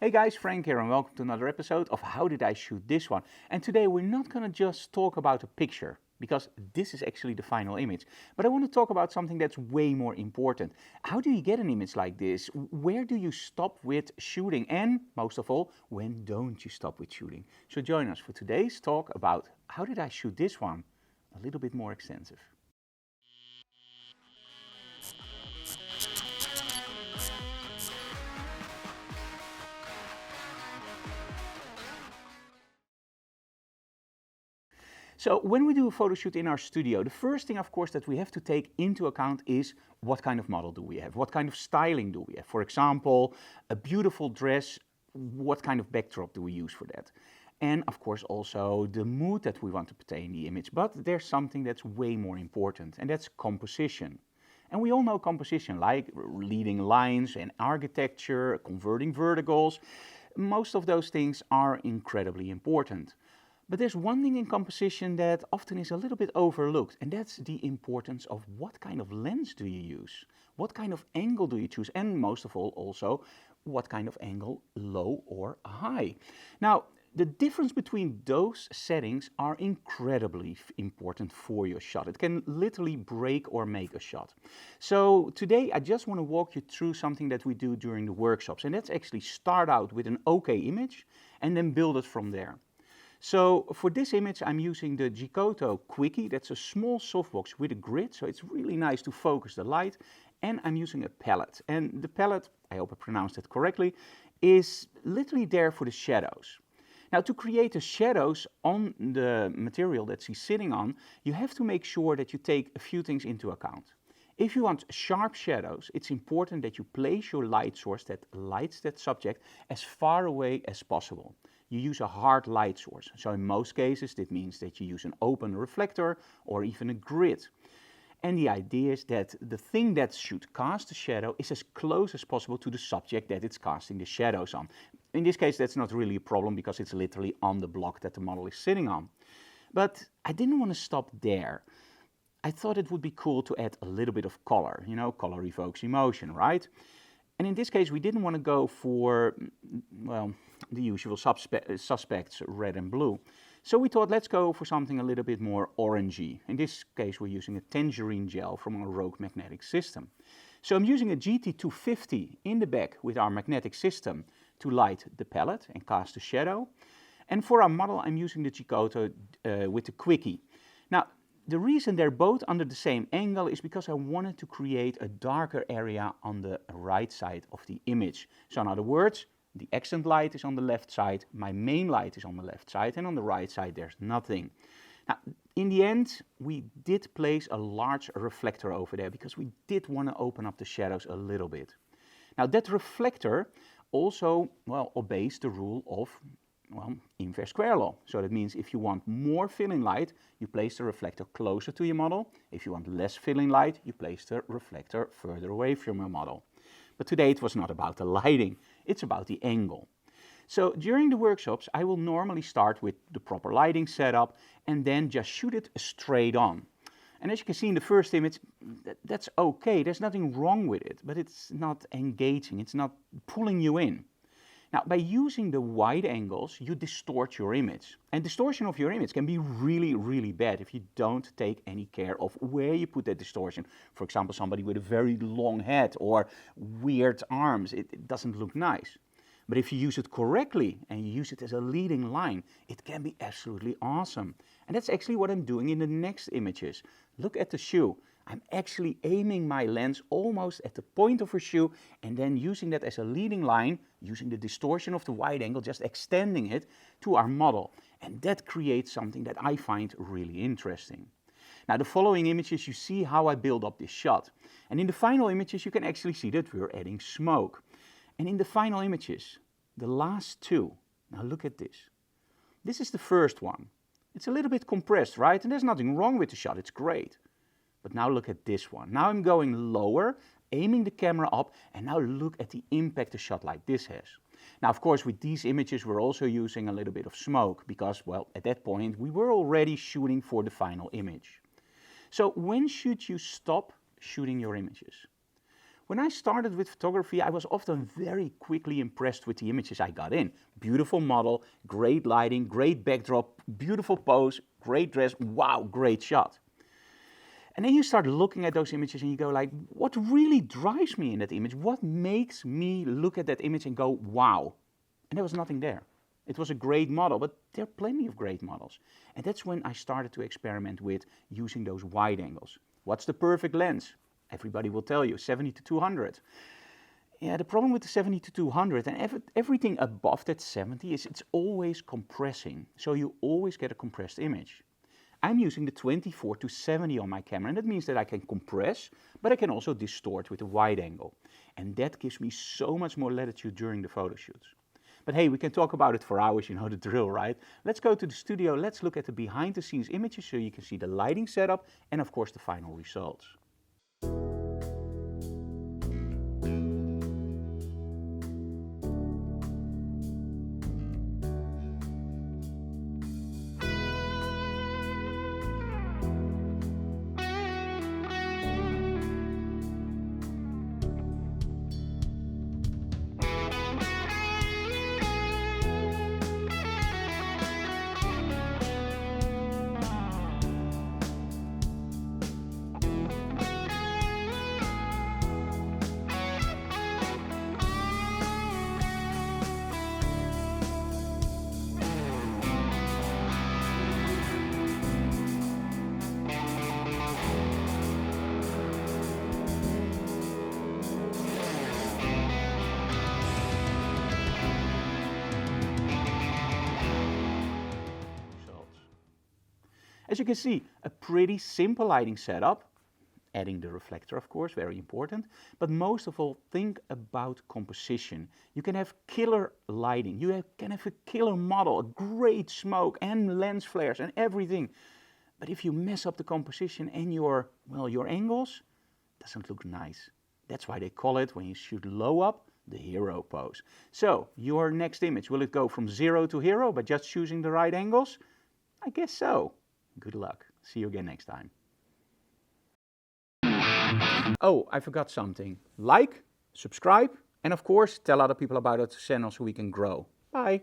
Hey guys, Frank here and welcome to another episode of How Did I Shoot This One? And today we're not going to just talk about a picture, because this is actually the final image. But I want to talk about something that's way more important. How do you get an image like this? Where do you stop with shooting? And most of all, when don't you stop with shooting? So join us for today's talk about how did I shoot this one? A little bit more extensive. So when we do a photo shoot in our studio, the first thing, of course, that we have to take into account is what kind of model do we have? What kind of styling do we have? For example, a beautiful dress, what kind of backdrop do we use for that? And of course also the mood that we want to portray in the image. But there's something that's way more important, and that's composition. And we all know composition, like leading lines and architecture, converting verticals. Most of those things are incredibly important. But there's one thing in composition that often is a little bit overlooked, and that's the importance of what kind of lens do you use? What kind of angle do you choose? And most of all, also, what kind of angle, low or high? Now, the difference between those settings are incredibly important for your shot. It can literally break or make a shot. So today I just want to walk you through something that we do during the workshops, and that's actually start out with an okay image and then build it from there. So for this image I'm using the Giotto Quickie. That's a small softbox with a grid, so it's really nice to focus the light. And I'm using a palette. And the palette, I hope I pronounced it correctly, is literally there for the shadows. Now, to create the shadows on the material that she's sitting on, you have to make sure that you take a few things into account. If you want sharp shadows, it's important that you place your light source that lights that subject as far away as possible. You use a hard light source. So in most cases, this means that you use an open reflector or even a grid. And the idea is that the thing that should cast the shadow is as close as possible to the subject that it's casting the shadows on. In this case, that's not really a problem because it's literally on the block that the model is sitting on. But I didn't want to stop there. I thought it would be cool to add a little bit of color. You know, color evokes emotion, right? And in this case, we didn't want to go for, well, the usual suspects, red and blue. So we thought, let's go for something a little bit more orangey. In this case, we're using a tangerine gel from our Rogue magnetic system. So I'm using a GT250 in the back with our magnetic system to light the palette and cast a shadow. And for our model, I'm using the Giotto with the Quickie. Now, the reason they're both under the same angle is because I wanted to create a darker area on the right side of the image. So in other words, the accent light is on the left side, my main light is on the left side, and on the right side there's nothing. Now, in the end, we did place a large reflector over there because we did want to open up the shadows a little bit. Now, that reflector also, well, obeys the rule of, well, inverse square law. So that means if you want more fill-in light, you place the reflector closer to your model. If you want less fill-in light, you place the reflector further away from your model. But today it was not about the lighting, it's about the angle. So during the workshops, I will normally start with the proper lighting setup and then just shoot it straight on. And as you can see in the first image, that's okay, there's nothing wrong with it, but it's not engaging, it's not pulling you in. Now, by using the wide angles, you distort your image. And distortion of your image can be really, really bad if you don't take any care of where you put that distortion. For example, somebody with a very long head or weird arms, it doesn't look nice. But if you use it correctly and you use it as a leading line, it can be absolutely awesome. And that's actually what I'm doing in the next images. Look at the shoe. I'm actually aiming my lens almost at the point of her shoe and then using that as a leading line, using the distortion of the wide angle, just extending it to our model. And that creates something that I find really interesting. Now, the following images, you see how I build up this shot. And in the final images, you can actually see that we're adding smoke. And in the final images, the last two, now look at this. This is the first one. It's a little bit compressed, right? And there's nothing wrong with the shot, it's great. But now look at this one. Now I'm going lower, aiming the camera up, and now look at the impact a shot like this has. Now, of course, with these images, we're also using a little bit of smoke because, well, at that point, we were already shooting for the final image. So when should you stop shooting your images? When I started with photography, I was often very quickly impressed with the images I got in. Beautiful model, great lighting, great backdrop, beautiful pose, great dress, wow, great shot. And then you start looking at those images and you go like, what really drives me in that image? What makes me look at that image and go, wow? And there was nothing there. It was a great model, but there are plenty of great models. And that's when I started to experiment with using those wide angles. What's the perfect lens? Everybody will tell you, 70 to 200. Yeah, the problem with the 70 to 200 and everything above that 70 is it's always compressing. So you always get a compressed image. I'm using the 24 to 70 on my camera, and that means that I can compress, but I can also distort with a wide angle. And that gives me so much more latitude during the photo shoots. But hey, we can talk about it for hours, you know the drill, right? Let's go to the studio, let's look at the behind the scenes images so you can see the lighting setup and of course the final results. As you can see, a pretty simple lighting setup, adding the reflector of course, very important, but most of all think about composition. You can have killer lighting, you can have a killer model, a great smoke and lens flares and everything. But if you mess up the composition and your angles, it doesn't look nice. That's why they call it, when you shoot low up, the hero pose. So, your next image, will it go from 0 to hero by just choosing the right angles? I guess so. Good luck. See you again next time. Oh, I forgot something. Like, subscribe, and of course, tell other people about our channel so we can grow. Bye.